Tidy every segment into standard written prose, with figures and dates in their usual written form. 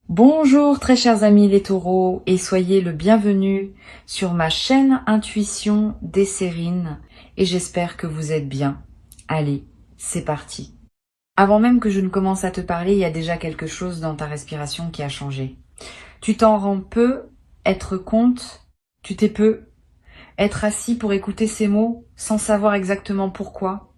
Bonjour très chers amis les taureaux et soyez le bienvenu sur ma chaîne Intuition Desserine et j'espère que vous êtes bien. Allez, c'est parti. Avant même que je ne commence à te parler, il y a déjà quelque chose dans ta respiration qui a changé. Tu t'en rends peu, être compte, tu t'es peu, être assis pour écouter ces mots sans savoir exactement pourquoi.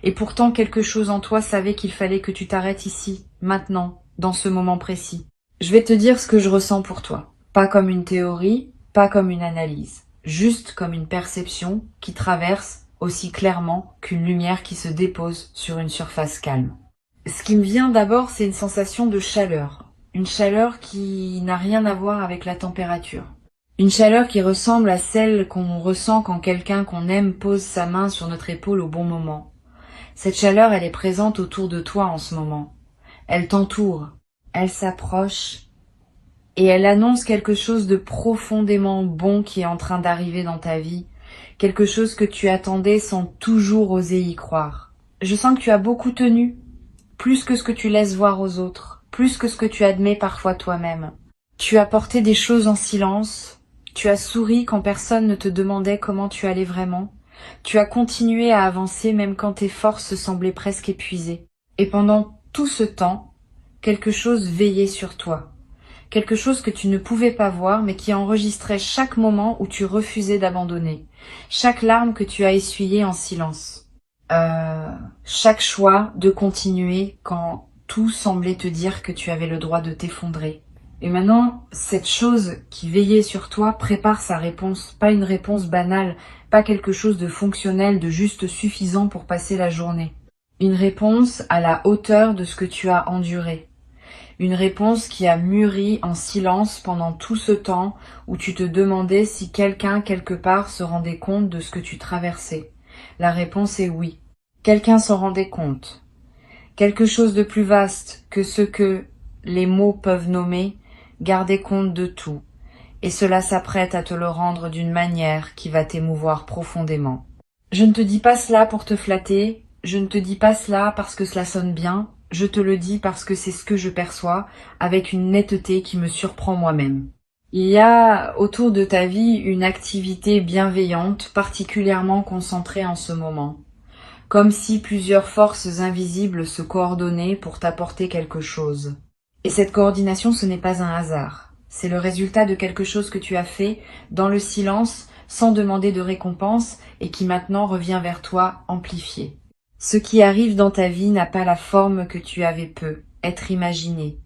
Et pourtant quelque chose en toi savait qu'il fallait que tu t'arrêtes ici, maintenant, dans ce moment précis. Je vais te dire ce que je ressens pour toi. Pas comme une théorie, pas comme une analyse. Juste comme une perception qui traverse aussi clairement qu'une lumière qui se dépose sur une surface calme. Ce qui me vient d'abord, c'est une sensation de chaleur. Une chaleur qui n'a rien à voir avec la température. Une chaleur qui ressemble à celle qu'on ressent quand quelqu'un qu'on aime pose sa main sur notre épaule au bon moment. Cette chaleur, elle est présente autour de toi en ce moment. Elle t'entoure. Elle s'approche et elle annonce quelque chose de profondément bon qui est en train d'arriver dans ta vie, quelque chose que tu attendais sans toujours oser y croire. Je sens que tu as beaucoup tenu, plus que ce que tu laisses voir aux autres, plus que ce que tu admets parfois toi-même. Tu as porté des choses en silence, tu as souri quand personne ne te demandait comment tu allais vraiment, tu as continué à avancer même quand tes forces semblaient presque épuisées. Et pendant tout ce temps, quelque chose veillait sur toi. Quelque chose que tu ne pouvais pas voir, mais qui enregistrait chaque moment où tu refusais d'abandonner. Chaque larme que tu as essuyée en silence. Chaque choix de continuer quand tout semblait te dire que tu avais le droit de t'effondrer. Et maintenant, cette chose qui veillait sur toi prépare sa réponse. Pas une réponse banale, pas quelque chose de fonctionnel, de juste suffisant pour passer la journée. Une réponse à la hauteur de ce que tu as enduré. Une réponse qui a mûri en silence pendant tout ce temps où tu te demandais si quelqu'un quelque part se rendait compte de ce que tu traversais. La réponse est oui. Quelqu'un s'en rendait compte. Quelque chose de plus vaste que ce que les mots peuvent nommer gardait compte de tout. Et cela s'apprête à te le rendre d'une manière qui va t'émouvoir profondément. Je ne te dis pas cela pour te flatter, je ne te dis pas cela parce que cela sonne bien, je te le dis parce que c'est ce que je perçois, avec une netteté qui me surprend moi-même. Il y a autour de ta vie une activité bienveillante, particulièrement concentrée en ce moment. Comme si plusieurs forces invisibles se coordonnaient pour t'apporter quelque chose. Et cette coordination, ce n'est pas un hasard. C'est le résultat de quelque chose que tu as fait dans le silence, sans demander de récompense, et qui maintenant revient vers toi amplifié. Ce qui arrive dans ta vie n'a pas la forme que tu avais peu, être imaginé.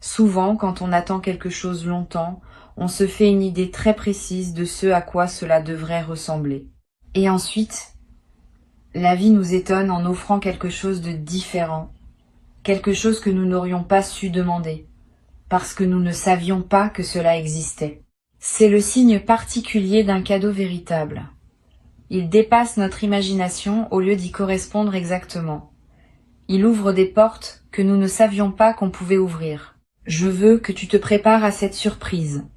Souvent, quand on attend quelque chose longtemps, on se fait une idée très précise de ce à quoi cela devrait ressembler. Et ensuite, la vie nous étonne en offrant quelque chose de différent, quelque chose que nous n'aurions pas su demander, parce que nous ne savions pas que cela existait. C'est le signe particulier d'un cadeau véritable. Il dépasse notre imagination au lieu d'y correspondre exactement. Il ouvre des portes que nous ne savions pas qu'on pouvait ouvrir. Je veux que tu te prépares à cette surprise,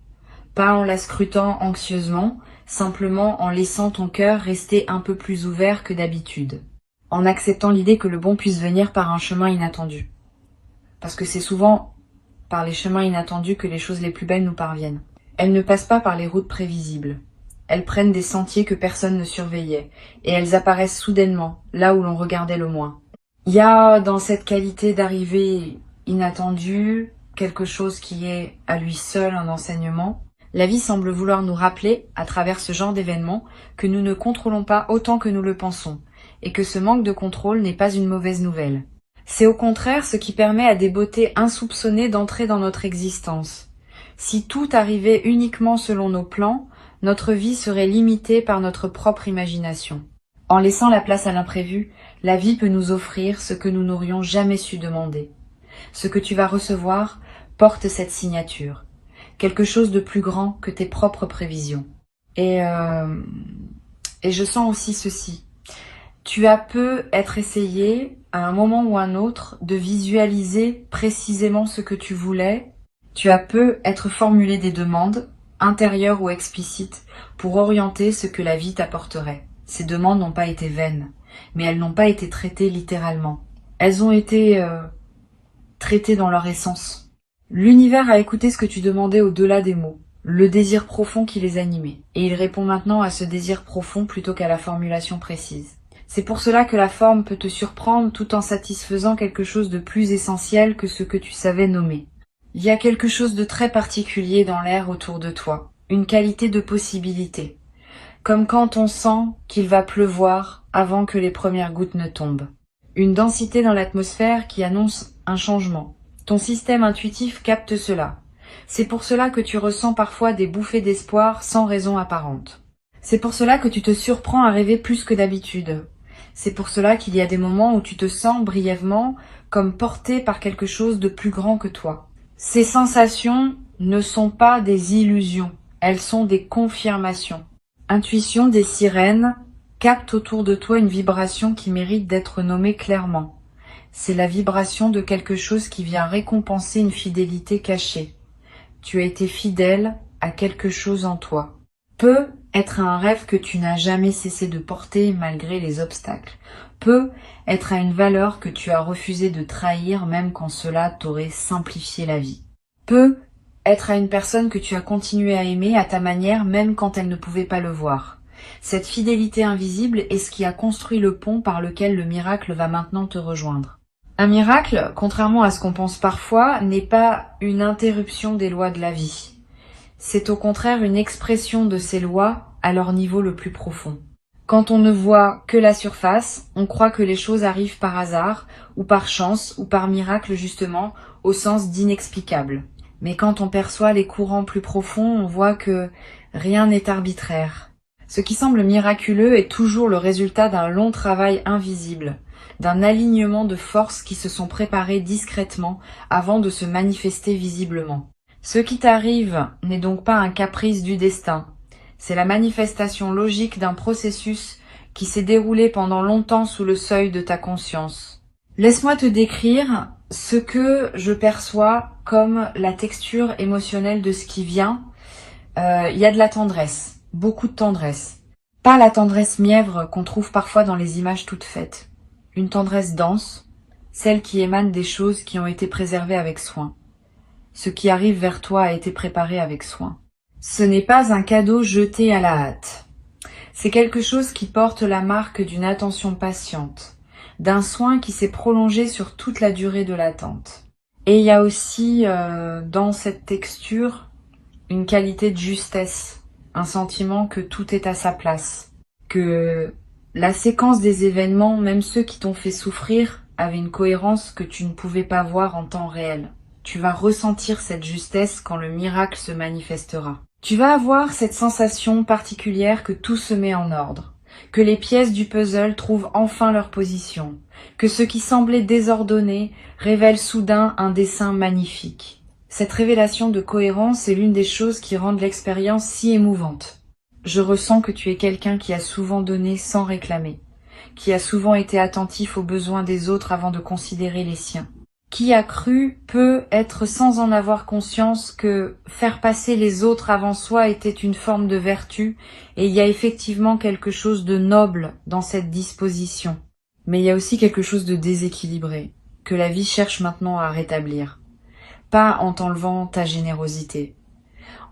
pas en la scrutant anxieusement, simplement en laissant ton cœur rester un peu plus ouvert que d'habitude, en acceptant l'idée que le bon puisse venir par un chemin inattendu. Parce que c'est souvent par les chemins inattendus que les choses les plus belles nous parviennent. Elles ne passent pas par les routes prévisibles. Elles prennent des sentiers que personne ne surveillait, et elles apparaissent soudainement, là où l'on regardait le moins. Il y a dans cette qualité d'arrivée inattendue quelque chose qui est à lui seul un enseignement. La vie semble vouloir nous rappeler, à travers ce genre d'événements, que nous ne contrôlons pas autant que nous le pensons, et que ce manque de contrôle n'est pas une mauvaise nouvelle. C'est au contraire ce qui permet à des beautés insoupçonnées d'entrer dans notre existence. Si tout arrivait uniquement selon nos plans, notre vie serait limitée par notre propre imagination. En laissant la place à l'imprévu, la vie peut nous offrir ce que nous n'aurions jamais su demander. Ce que tu vas recevoir porte cette signature, quelque chose de plus grand que tes propres prévisions. Et je sens aussi ceci. Tu as peu être essayé, à un moment ou un autre, de visualiser précisément ce que tu voulais. Tu as peu être formulé des demandes, intérieures ou explicites, pour orienter ce que la vie t'apporterait. Ces demandes n'ont pas été vaines, mais elles n'ont pas été traitées littéralement. Elles ont été traitées dans leur essence. L'univers a écouté ce que tu demandais au-delà des mots, le désir profond qui les animait, et il répond maintenant à ce désir profond plutôt qu'à la formulation précise. C'est pour cela que la forme peut te surprendre tout en satisfaisant quelque chose de plus essentiel que ce que tu savais nommer. Il y a quelque chose de très particulier dans l'air autour de toi, une qualité de possibilité, comme quand on sent qu'il va pleuvoir avant que les premières gouttes ne tombent. Une densité dans l'atmosphère qui annonce un changement. Ton système intuitif capte cela. C'est pour cela que tu ressens parfois des bouffées d'espoir sans raison apparente. C'est pour cela que tu te surprends à rêver plus que d'habitude. C'est pour cela qu'il y a des moments où tu te sens brièvement comme porté par quelque chose de plus grand que toi. Ces sensations ne sont pas des illusions, elles sont des confirmations. Intuition des sirènes capte autour de toi une vibration qui mérite d'être nommée clairement. C'est la vibration de quelque chose qui vient récompenser une fidélité cachée. Tu as été fidèle à quelque chose en toi. Peut être un rêve que tu n'as jamais cessé de porter malgré les obstacles. Peut être à une valeur que tu as refusé de trahir même quand cela t'aurait simplifié la vie. Peut être à une personne que tu as continué à aimer à ta manière même quand elle ne pouvait pas le voir. Cette fidélité invisible est ce qui a construit le pont par lequel le miracle va maintenant te rejoindre. Un miracle, contrairement à ce qu'on pense parfois, n'est pas une interruption des lois de la vie. C'est au contraire une expression de ces lois à leur niveau le plus profond. Quand on ne voit que la surface, on croit que les choses arrivent par hasard, ou par chance, ou par miracle justement, au sens d'inexplicable. Mais quand on perçoit les courants plus profonds, on voit que rien n'est arbitraire. Ce qui semble miraculeux est toujours le résultat d'un long travail invisible, d'un alignement de forces qui se sont préparées discrètement avant de se manifester visiblement. Ce qui t'arrive n'est donc pas un caprice du destin, c'est la manifestation logique d'un processus qui s'est déroulé pendant longtemps sous le seuil de ta conscience. Laisse-moi te décrire ce que je perçois comme la texture émotionnelle de ce qui vient. Il y a de la tendresse, beaucoup de tendresse. Pas la tendresse mièvre qu'on trouve parfois dans les images toutes faites. Une tendresse dense, celle qui émane des choses qui ont été préservées avec soin. Ce qui arrive vers toi a été préparé avec soin. Ce n'est pas un cadeau jeté à la hâte. C'est quelque chose qui porte la marque d'une attention patiente, d'un soin qui s'est prolongé sur toute la durée de l'attente. Et il y a aussi dans cette texture une qualité de justesse, un sentiment que tout est à sa place, que la séquence des événements, même ceux qui t'ont fait souffrir, avait une cohérence que tu ne pouvais pas voir en temps réel. Tu vas ressentir cette justesse quand le miracle se manifestera. Tu vas avoir cette sensation particulière que tout se met en ordre, que les pièces du puzzle trouvent enfin leur position, que ce qui semblait désordonné révèle soudain un dessin magnifique. Cette révélation de cohérence est l'une des choses qui rendent l'expérience si émouvante. Je ressens que tu es quelqu'un qui a souvent donné sans réclamer, qui a souvent été attentif aux besoins des autres avant de considérer les siens. Qui a cru peut être sans en avoir conscience que faire passer les autres avant soi était une forme de vertu, et il y a effectivement quelque chose de noble dans cette disposition. Mais il y a aussi quelque chose de déséquilibré, que la vie cherche maintenant à rétablir. Pas en t'enlevant ta générosité,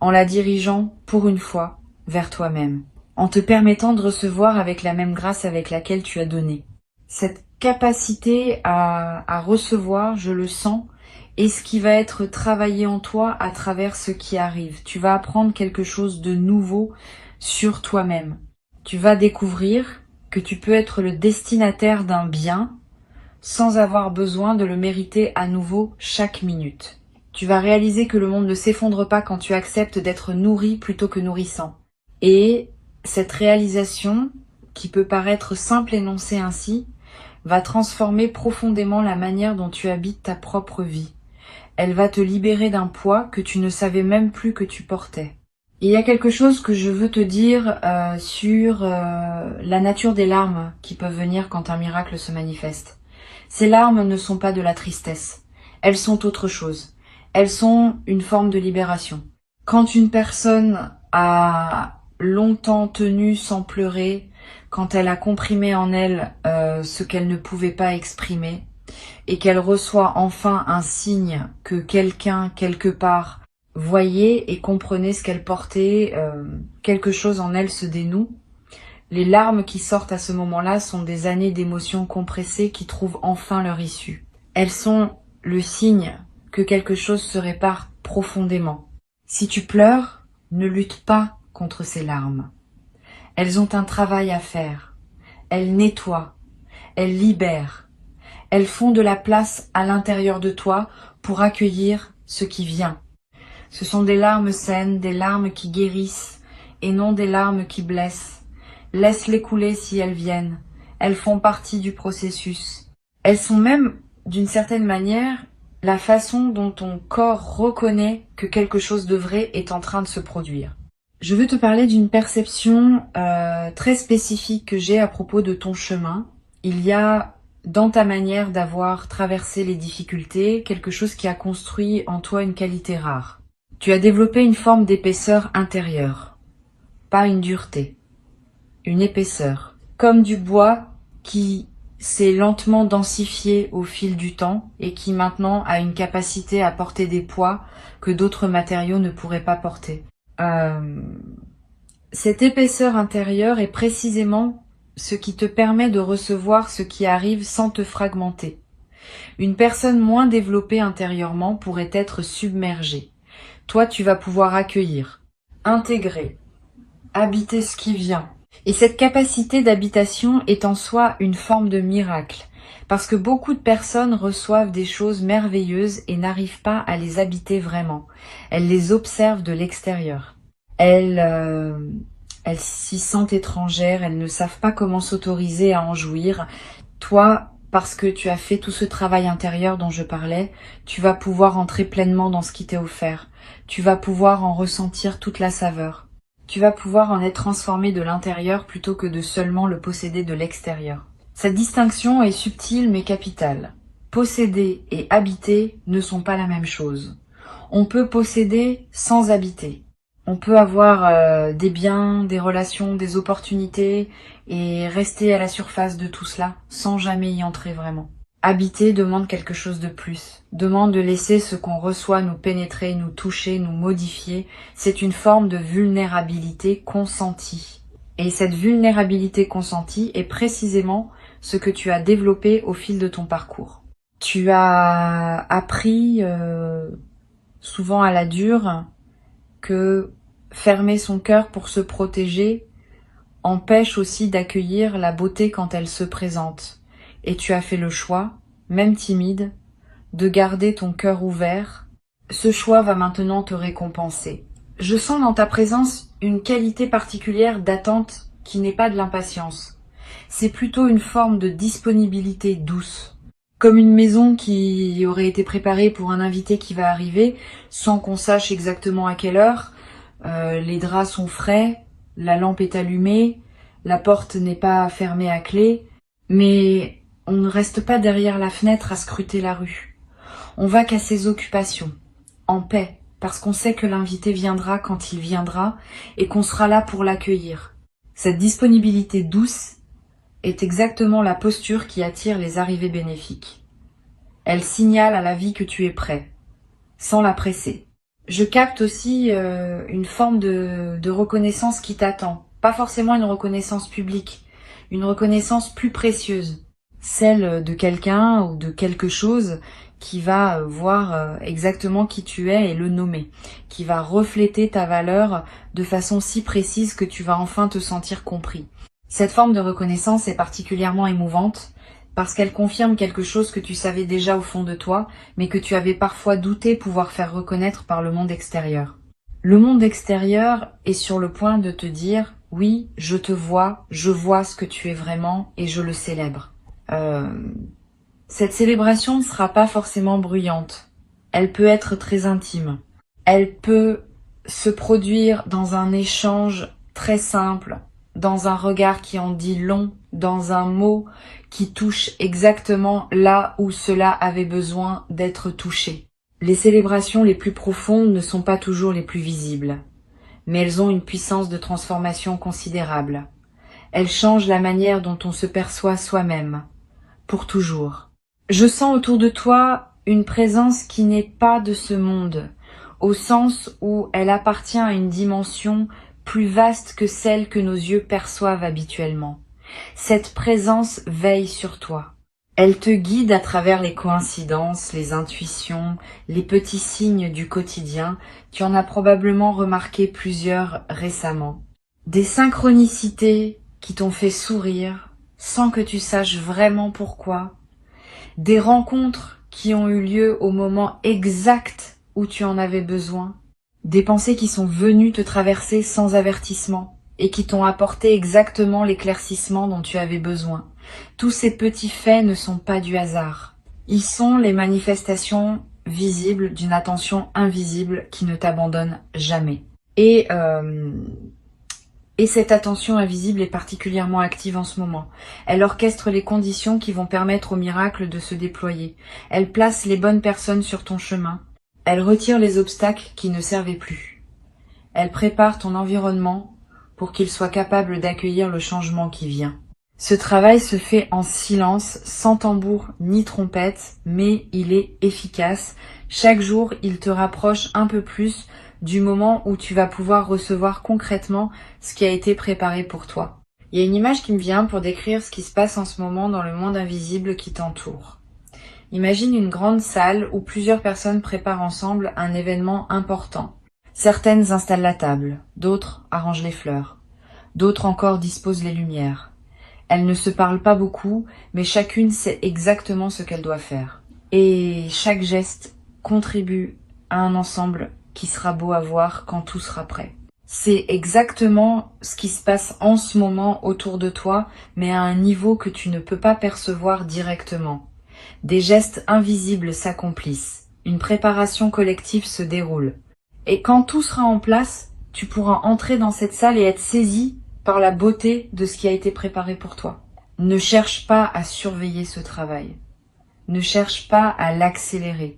en la dirigeant, pour une fois, vers toi-même, en te permettant de recevoir avec la même grâce avec laquelle tu as donné. Cette capacité à recevoir, je le sens, est ce qui va être travaillé en toi à travers ce qui arrive. Tu vas apprendre quelque chose de nouveau sur toi-même. Tu vas découvrir que tu peux être le destinataire d'un bien sans avoir besoin de le mériter à nouveau chaque minute. Tu vas réaliser que le monde ne s'effondre pas quand tu acceptes d'être nourri plutôt que nourrissant. Et cette réalisation, qui peut paraître simple énoncée ainsi, va transformer profondément la manière dont tu habites ta propre vie. Elle va te libérer d'un poids que tu ne savais même plus que tu portais. Et il y a quelque chose que je veux te dire sur la nature des larmes qui peuvent venir quand un miracle se manifeste. Ces larmes ne sont pas de la tristesse. Elles sont autre chose. Elles sont une forme de libération. Quand une personne a longtemps tenu sans pleurer, quand elle a comprimé en elle ce qu'elle ne pouvait pas exprimer, et qu'elle reçoit enfin un signe que quelqu'un, quelque part, voyait et comprenait ce qu'elle portait, quelque chose en elle se dénoue. Les larmes qui sortent à ce moment-là sont des années d'émotions compressées qui trouvent enfin leur issue. Elles sont le signe que quelque chose se répare profondément. Si tu pleures, ne lutte pas contre ces larmes. Elles ont un travail à faire. Elles nettoient, elles libèrent. Elles font de la place à l'intérieur de toi pour accueillir ce qui vient. Ce sont des larmes saines, des larmes qui guérissent et non des larmes qui blessent. Laisse-les couler si elles viennent. Elles font partie du processus. Elles sont même, d'une certaine manière, la façon dont ton corps reconnaît que quelque chose de vrai est en train de se produire. Je veux te parler d'une perception très spécifique que j'ai à propos de ton chemin. Il y a dans ta manière d'avoir traversé les difficultés quelque chose qui a construit en toi une qualité rare. Tu as développé une forme d'épaisseur intérieure, pas une dureté, une épaisseur, comme du bois qui s'est lentement densifié au fil du temps et qui maintenant a une capacité à porter des poids que d'autres matériaux ne pourraient pas porter. Cette épaisseur intérieure est précisément ce qui te permet de recevoir ce qui arrive sans te fragmenter. Une personne moins développée intérieurement pourrait être submergée. Toi, tu vas pouvoir accueillir, intégrer, habiter ce qui vient. Et cette capacité d'habitation est en soi une forme de miracle, parce que beaucoup de personnes reçoivent des choses merveilleuses et n'arrivent pas à les habiter vraiment. Elles les observent de l'extérieur. Elles s'y sentent étrangères, elles ne savent pas comment s'autoriser à en jouir. Toi, parce que tu as fait tout ce travail intérieur dont je parlais, tu vas pouvoir entrer pleinement dans ce qui t'est offert. Tu vas pouvoir en ressentir toute la saveur. Tu vas pouvoir en être transformé de l'intérieur plutôt que de seulement le posséder de l'extérieur. Cette distinction est subtile mais capitale. Posséder et habiter ne sont pas la même chose. On peut posséder sans habiter. On peut avoir des biens, des relations, des opportunités et rester à la surface de tout cela sans jamais y entrer vraiment. Habiter demande quelque chose de plus, demande de laisser ce qu'on reçoit nous pénétrer, nous toucher, nous modifier. C'est une forme de vulnérabilité consentie. Et cette vulnérabilité consentie est précisément ce que tu as développé au fil de ton parcours. Tu as appris, souvent à la dure, que fermer son cœur pour se protéger empêche aussi d'accueillir la beauté quand elle se présente. Et tu as fait le choix, même timide, de garder ton cœur ouvert. Ce choix va maintenant te récompenser. Je sens dans ta présence une qualité particulière d'attente qui n'est pas de l'impatience. C'est plutôt une forme de disponibilité douce. Comme une maison qui aurait été préparée pour un invité qui va arriver, sans qu'on sache exactement à quelle heure. Les draps sont frais, la lampe est allumée, la porte n'est pas fermée à clé, mais on ne reste pas derrière la fenêtre à scruter la rue. On va qu'à ses occupations, en paix, parce qu'on sait que l'invité viendra quand il viendra et qu'on sera là pour l'accueillir. Cette disponibilité douce est exactement la posture qui attire les arrivées bénéfiques. Elle signale à la vie que tu es prêt, sans la presser. Je capte aussi une forme de reconnaissance qui t'attend. Pas forcément une reconnaissance publique, une reconnaissance plus précieuse. Celle de quelqu'un ou de quelque chose qui va voir exactement qui tu es et le nommer. Qui va refléter ta valeur de façon si précise que tu vas enfin te sentir compris. Cette forme de reconnaissance est particulièrement émouvante parce qu'elle confirme quelque chose que tu savais déjà au fond de toi, mais que tu avais parfois douté pouvoir faire reconnaître par le monde extérieur. Le monde extérieur est sur le point de te dire « Oui, je te vois, je vois ce que tu es vraiment et je le célèbre ». Cette célébration ne sera pas forcément bruyante. Elle peut être très intime. Elle peut se produire dans un échange très simple, dans un regard qui en dit long, dans un mot qui touche exactement là où cela avait besoin d'être touché. Les célébrations les plus profondes ne sont pas toujours les plus visibles, mais elles ont une puissance de transformation considérable. Elles changent la manière dont on se perçoit soi-même, pour toujours. Je sens autour de toi une présence qui n'est pas de ce monde, au sens où elle appartient à une dimension plus vaste que celle que nos yeux perçoivent habituellement. Cette présence veille sur toi. Elle te guide à travers les coïncidences, les intuitions, les petits signes du quotidien. Tu en as probablement remarqué plusieurs récemment. Des synchronicités qui t'ont fait sourire sans que tu saches vraiment pourquoi. Des rencontres qui ont eu lieu au moment exact où tu en avais besoin. Des pensées qui sont venues te traverser sans avertissement et qui t'ont apporté exactement l'éclaircissement dont tu avais besoin. Tous ces petits faits ne sont pas du hasard. Ils sont les manifestations visibles d'une attention invisible qui ne t'abandonne jamais. Et cette attention invisible est particulièrement active en ce moment. Elle orchestre les conditions qui vont permettre au miracle de se déployer. Elle place les bonnes personnes sur ton chemin. Elle retire les obstacles qui ne servaient plus. Elle prépare ton environnement pour qu'il soit capable d'accueillir le changement qui vient. Ce travail se fait en silence, sans tambour ni trompette, mais il est efficace. Chaque jour, il te rapproche un peu plus du moment où tu vas pouvoir recevoir concrètement ce qui a été préparé pour toi. Il y a une image qui me vient pour décrire ce qui se passe en ce moment dans le monde invisible qui t'entoure. Imagine une grande salle où plusieurs personnes préparent ensemble un événement important. Certaines installent la table, d'autres arrangent les fleurs, d'autres encore disposent les lumières. Elles ne se parlent pas beaucoup, mais chacune sait exactement ce qu'elle doit faire. Et chaque geste contribue à un ensemble qui sera beau à voir quand tout sera prêt. C'est exactement ce qui se passe en ce moment autour de toi, mais à un niveau que tu ne peux pas percevoir directement. Des gestes invisibles s'accomplissent. Une préparation collective se déroule. Et quand tout sera en place, tu pourras entrer dans cette salle et être saisi par la beauté de ce qui a été préparé pour toi. Ne cherche pas à surveiller ce travail. Ne cherche pas à l'accélérer.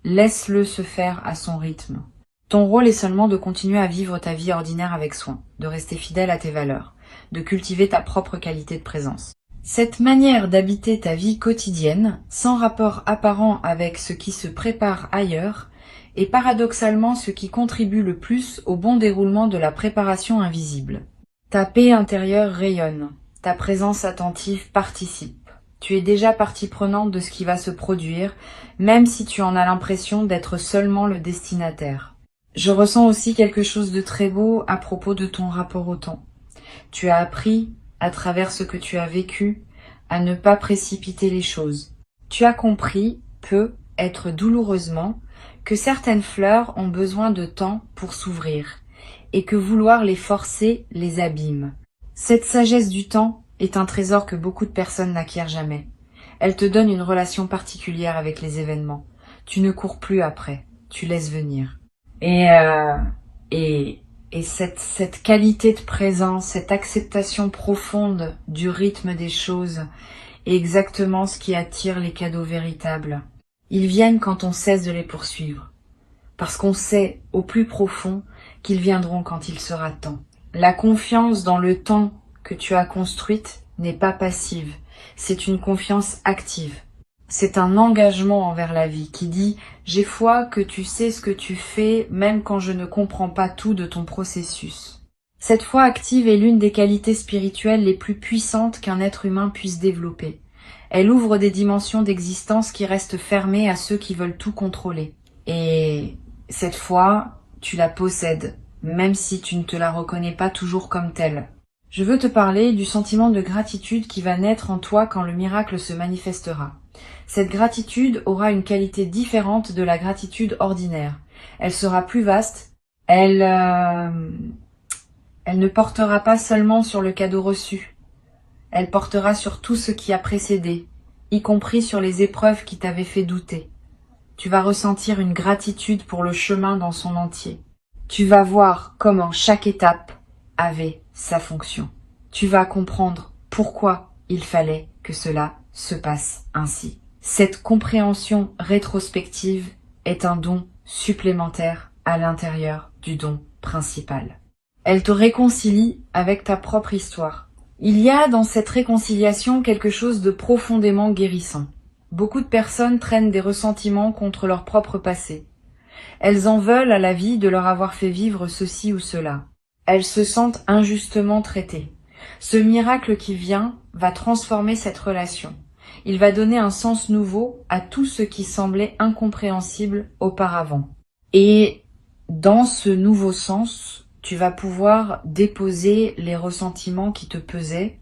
Laisse-le se faire à son rythme. Ton rôle est seulement de continuer à vivre ta vie ordinaire avec soin, de rester fidèle à tes valeurs, de cultiver ta propre qualité de présence. Cette manière d'habiter ta vie quotidienne, sans rapport apparent avec ce qui se prépare ailleurs, est paradoxalement ce qui contribue le plus au bon déroulement de la préparation invisible. Ta paix intérieure rayonne, ta présence attentive participe. Tu es déjà partie prenante de ce qui va se produire, même si tu en as l'impression d'être seulement le destinataire. Je ressens aussi quelque chose de très beau à propos de ton rapport au temps. Tu as appris, à travers ce que tu as vécu, à ne pas précipiter les choses. Tu as compris, être douloureusement, que certaines fleurs ont besoin de temps pour s'ouvrir, et que vouloir les forcer les abîme. Cette sagesse du temps est un trésor que beaucoup de personnes n'acquièrent jamais. Elle te donne une relation particulière avec les événements. Tu ne cours plus après, tu laisses venir. Et cette qualité de présence, cette acceptation profonde du rythme des choses est exactement ce qui attire les cadeaux véritables. Ils viennent quand on cesse de les poursuivre, parce qu'on sait au plus profond qu'ils viendront quand il sera temps. La confiance dans le temps que tu as construite n'est pas passive, c'est une confiance active. C'est un engagement envers la vie qui dit « J'ai foi que tu sais ce que tu fais même quand je ne comprends pas tout de ton processus ». Cette foi active est l'une des qualités spirituelles les plus puissantes qu'un être humain puisse développer. Elle ouvre des dimensions d'existence qui restent fermées à ceux qui veulent tout contrôler. Et cette foi, tu la possèdes, même si tu ne te la reconnais pas toujours comme telle. Je veux te parler du sentiment de gratitude qui va naître en toi quand le miracle se manifestera. Cette gratitude aura une qualité différente de la gratitude ordinaire. Elle sera plus vaste, elle ne portera pas seulement sur le cadeau reçu, elle portera sur tout ce qui a précédé, y compris sur les épreuves qui t'avaient fait douter. Tu vas ressentir une gratitude pour le chemin dans son entier. Tu vas voir comment chaque étape avait sa fonction. Tu vas comprendre pourquoi il fallait que cela se passe ainsi. Cette compréhension rétrospective est un don supplémentaire à l'intérieur du don principal. Elle te réconcilie avec ta propre histoire. Il y a dans cette réconciliation quelque chose de profondément guérissant. Beaucoup de personnes traînent des ressentiments contre leur propre passé. Elles en veulent à la vie de leur avoir fait vivre ceci ou cela. Elles se sentent injustement traitées. Ce miracle qui vient va transformer cette relation. Il va donner un sens nouveau à tout ce qui semblait incompréhensible auparavant. Et dans ce nouveau sens, tu vas pouvoir déposer les ressentiments qui te pesaient,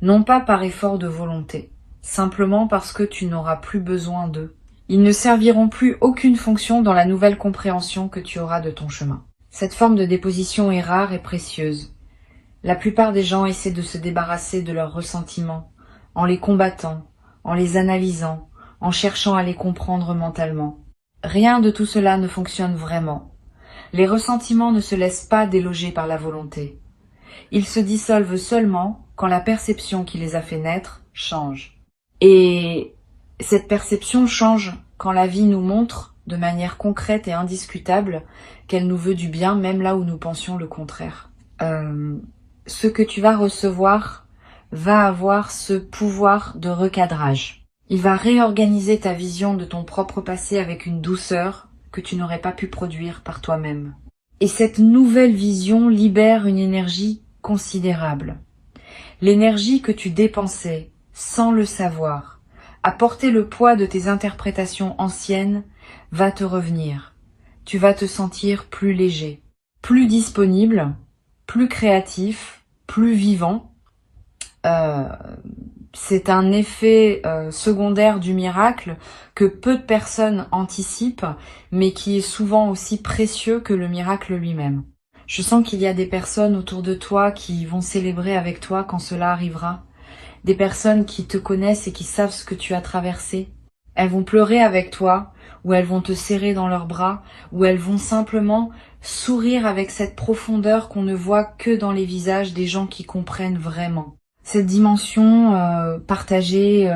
non pas par effort de volonté, simplement parce que tu n'auras plus besoin d'eux. Ils ne serviront plus aucune fonction dans la nouvelle compréhension que tu auras de ton chemin. Cette forme de déposition est rare et précieuse. La plupart des gens essaient de se débarrasser de leurs ressentiments, en les combattant, en les analysant, en cherchant à les comprendre mentalement. Rien de tout cela ne fonctionne vraiment. Les ressentiments ne se laissent pas déloger par la volonté. Ils se dissolvent seulement quand la perception qui les a fait naître change. Et cette perception change quand la vie nous montre, de manière concrète et indiscutable, qu'elle nous veut du bien, même là où nous pensions le contraire. Ce que tu vas recevoir va avoir ce pouvoir de recadrage. Il va réorganiser ta vision de ton propre passé avec une douceur que tu n'aurais pas pu produire par toi-même. Et cette nouvelle vision libère une énergie considérable. L'énergie que tu dépensais, sans le savoir, à porter le poids de tes interprétations anciennes, va te revenir. Tu vas te sentir plus léger, plus disponible, plus créatif, plus vivant. C'est un effet secondaire du miracle que peu de personnes anticipent, mais qui est souvent aussi précieux que le miracle lui-même. Je sens qu'il y a des personnes autour de toi qui vont célébrer avec toi quand cela arrivera. Des personnes qui te connaissent et qui savent ce que tu as traversé. Elles vont pleurer avec toi, ou elles vont te serrer dans leurs bras, ou elles vont simplement sourire avec cette profondeur qu'on ne voit que dans les visages des gens qui comprennent vraiment. Cette dimension partagée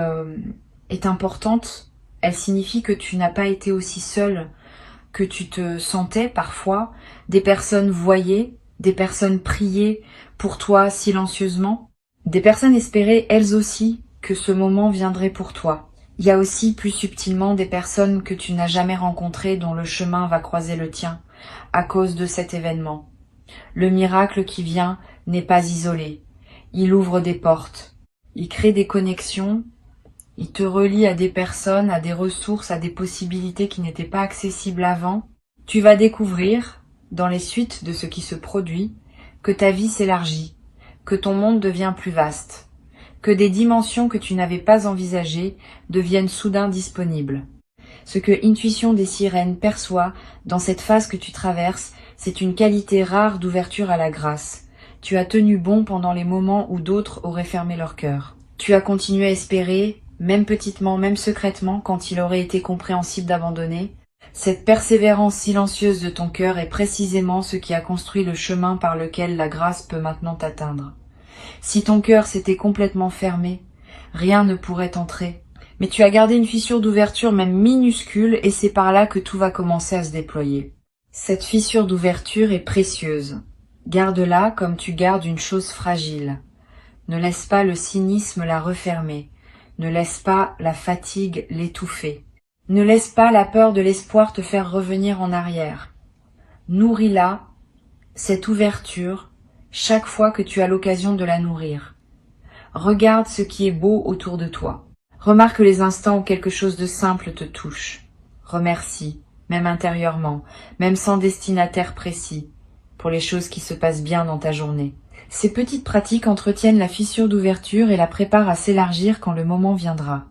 est importante. Elle signifie que tu n'as pas été aussi seul que tu te sentais parfois. Des personnes voyaient, des personnes priaient pour toi silencieusement. Des personnes espéraient elles aussi que ce moment viendrait pour toi. Il y a aussi plus subtilement des personnes que tu n'as jamais rencontrées dont le chemin va croiser le tien à cause de cet événement. Le miracle qui vient n'est pas isolé. Il ouvre des portes. Il crée des connexions. Il te relie à des personnes, à des ressources, à des possibilités qui n'étaient pas accessibles avant. Tu vas découvrir, dans les suites de ce qui se produit, que ta vie s'élargit, que ton monde devient plus vaste, que des dimensions que tu n'avais pas envisagées deviennent soudain disponibles. Ce que Intuition des Sirènes perçoit dans cette phase que tu traverses, c'est une qualité rare d'ouverture à la grâce. Tu as tenu bon pendant les moments où d'autres auraient fermé leur cœur. Tu as continué à espérer, même petitement, même secrètement, quand il aurait été compréhensible d'abandonner. Cette persévérance silencieuse de ton cœur est précisément ce qui a construit le chemin par lequel la grâce peut maintenant t'atteindre. Si ton cœur s'était complètement fermé, rien ne pourrait entrer. Mais tu as gardé une fissure d'ouverture même minuscule et c'est par là que tout va commencer à se déployer. Cette fissure d'ouverture est précieuse. Garde-la comme tu gardes une chose fragile. Ne laisse pas le cynisme la refermer. Ne laisse pas la fatigue l'étouffer. Ne laisse pas la peur de l'espoir te faire revenir en arrière. Nourris-la, cette ouverture, chaque fois que tu as l'occasion de la nourrir. Regarde ce qui est beau autour de toi. Remarque les instants où quelque chose de simple te touche. Remercie, même intérieurement, même sans destinataire précis, pour les choses qui se passent bien dans ta journée. Ces petites pratiques entretiennent la fissure d'ouverture et la préparent à s'élargir quand le moment viendra.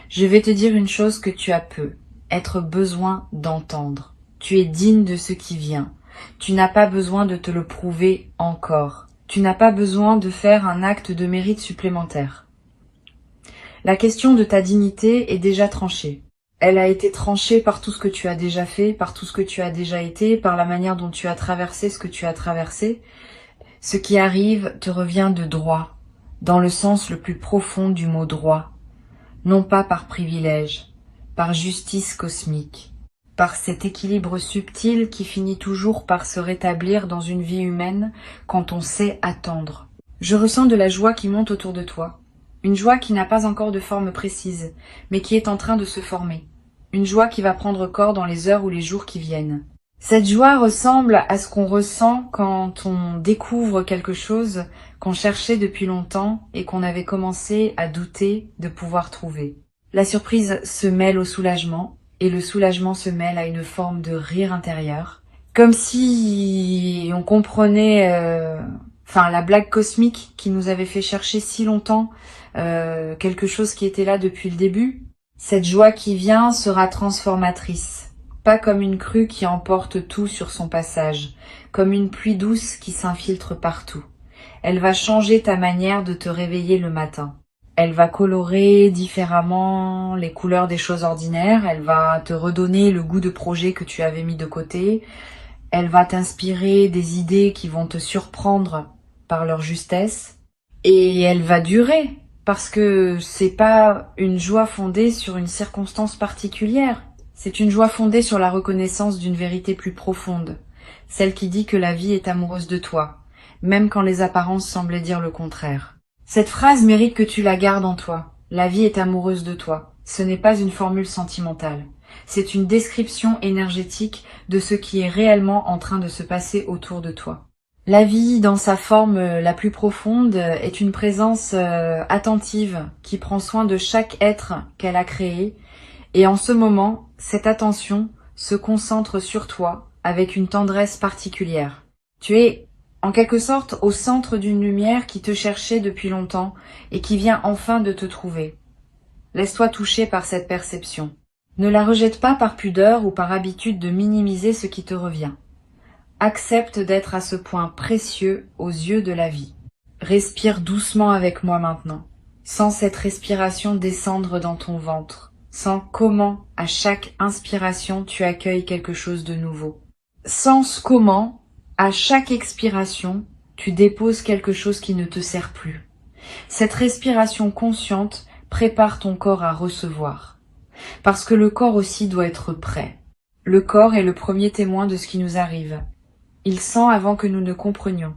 Je vais te dire une chose que tu as peu, être besoin d'entendre. Tu es digne de ce qui vient. Tu n'as pas besoin de te le prouver encore. Tu n'as pas besoin de faire un acte de mérite supplémentaire. La question de ta dignité est déjà tranchée. Elle a été tranchée par tout ce que tu as déjà fait, par tout ce que tu as déjà été, par la manière dont tu as traversé ce que tu as traversé. Ce qui arrive te revient de droit, dans le sens le plus profond du mot droit, non pas par privilège, par justice cosmique, par cet équilibre subtil qui finit toujours par se rétablir dans une vie humaine quand on sait attendre. Je ressens de la joie qui monte autour de toi. Une joie qui n'a pas encore de forme précise, mais qui est en train de se former. Une joie qui va prendre corps dans les heures ou les jours qui viennent. Cette joie ressemble à ce qu'on ressent quand on découvre quelque chose qu'on cherchait depuis longtemps et qu'on avait commencé à douter de pouvoir trouver. La surprise se mêle au soulagement et le soulagement se mêle à une forme de rire intérieur. Comme si on comprenait la blague cosmique qui nous avait fait chercher si longtemps quelque chose qui était là depuis le début. Cette joie qui vient sera transformatrice. Pas comme une crue qui emporte tout sur son passage, comme une pluie douce qui s'infiltre partout. Elle va changer ta manière de te réveiller le matin. Elle va colorer différemment les couleurs des choses ordinaires, elle va te redonner le goût de projet que tu avais mis de côté, elle va t'inspirer des idées qui vont te surprendre par leur justesse, et elle va durer, parce que c'est pas une joie fondée sur une circonstance particulière. C'est une joie fondée sur la reconnaissance d'une vérité plus profonde, celle qui dit que la vie est amoureuse de toi, même quand les apparences semblaient dire le contraire. Cette phrase mérite que tu la gardes en toi. La vie est amoureuse de toi. Ce n'est pas une formule sentimentale. C'est une description énergétique de ce qui est réellement en train de se passer autour de toi. La vie, dans sa forme la plus profonde, est une présence attentive qui prend soin de chaque être qu'elle a créé. Et en ce moment, cette attention se concentre sur toi avec une tendresse particulière. Tu es, en quelque sorte, au centre d'une lumière qui te cherchait depuis longtemps et qui vient enfin de te trouver. Laisse-toi toucher par cette perception. Ne la rejette pas par pudeur ou par habitude de minimiser ce qui te revient. Accepte d'être à ce point précieux aux yeux de la vie. Respire doucement avec moi maintenant. Sens cette respiration descendre dans ton ventre. Sens comment, à chaque inspiration, tu accueilles quelque chose de nouveau. Sens comment, à chaque expiration, tu déposes quelque chose qui ne te sert plus. Cette respiration consciente prépare ton corps à recevoir. Parce que le corps aussi doit être prêt. Le corps est le premier témoin de ce qui nous arrive. Il sent avant que nous ne comprenions.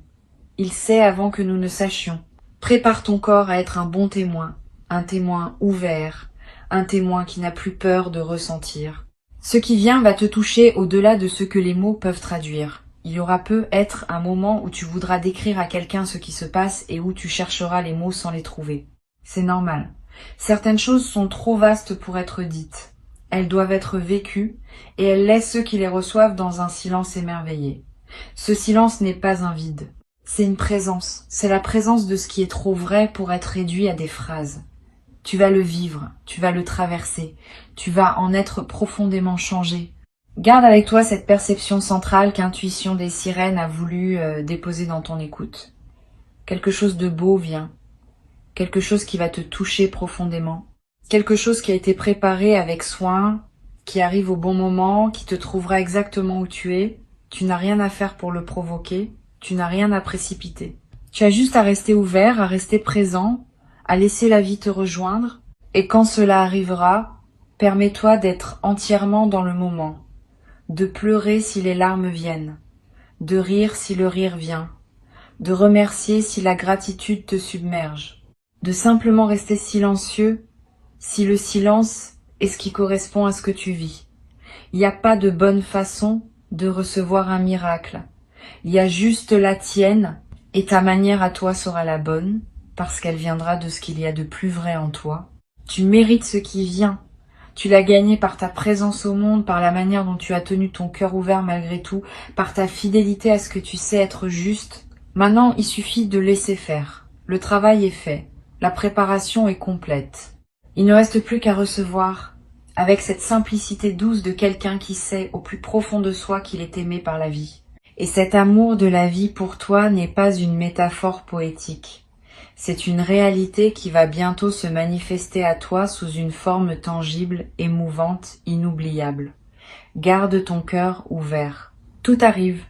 Il sait avant que nous ne sachions. Prépare ton corps à être un bon témoin, un témoin ouvert, un témoin qui n'a plus peur de ressentir. Ce qui vient va te toucher au-delà de ce que les mots peuvent traduire. Il y aura peut-être un moment où tu voudras décrire à quelqu'un ce qui se passe et où tu chercheras les mots sans les trouver. C'est normal. Certaines choses sont trop vastes pour être dites. Elles doivent être vécues et elles laissent ceux qui les reçoivent dans un silence émerveillé. Ce silence n'est pas un vide. C'est une présence. C'est la présence de ce qui est trop vrai pour être réduit à des phrases. Tu vas le vivre, tu vas le traverser, tu vas en être profondément changé. Garde avec toi cette perception centrale qu'Intuition des Sirènes a voulu déposer dans ton écoute. Quelque chose de beau vient, quelque chose qui va te toucher profondément, quelque chose qui a été préparé avec soin, qui arrive au bon moment, qui te trouvera exactement où tu es. Tu n'as rien à faire pour le provoquer, tu n'as rien à précipiter. Tu as juste à rester ouvert, à rester présent, à laisser la vie te rejoindre, et quand cela arrivera, permets-toi d'être entièrement dans le moment, de pleurer si les larmes viennent, de rire si le rire vient, de remercier si la gratitude te submerge, de simplement rester silencieux si le silence est ce qui correspond à ce que tu vis. Il n'y a pas de bonne façon de recevoir un miracle. Il y a juste la tienne, et ta manière à toi sera la bonne, parce qu'elle viendra de ce qu'il y a de plus vrai en toi. Tu mérites ce qui vient. Tu l'as gagné par ta présence au monde, par la manière dont tu as tenu ton cœur ouvert malgré tout, par ta fidélité à ce que tu sais être juste. Maintenant, il suffit de laisser faire. Le travail est fait. La préparation est complète. Il ne reste plus qu'à recevoir, avec cette simplicité douce de quelqu'un qui sait au plus profond de soi qu'il est aimé par la vie. Et cet amour de la vie pour toi n'est pas une métaphore poétique. C'est une réalité qui va bientôt se manifester à toi sous une forme tangible, émouvante, inoubliable. Garde ton cœur ouvert. Tout arrive.